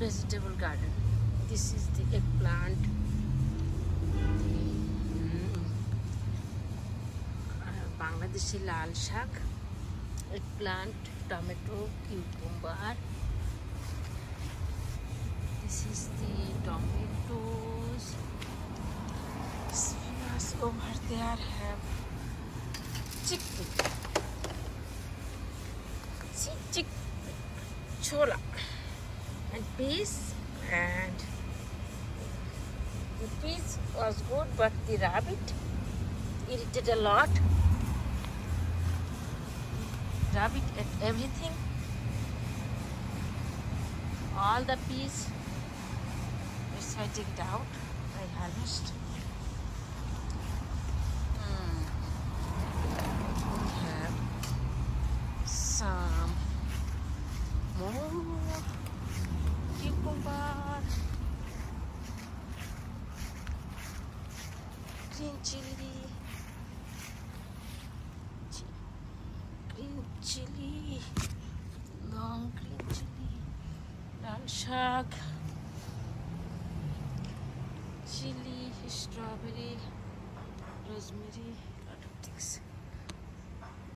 vegetable garden. This is the eggplant, Bangladeshi lal shak, eggplant, tomato, cucumber. This is the tomatoes. Over there have chickpea. See, chola and peas, and the peas was good, but the rabbit irritated a lot. Rabbit ate everything, all the peas. Let's I take it out. I harvest. We have some more cucumber, green chili, long green chili, lal shak, chili, strawberry, rosemary, lot of things.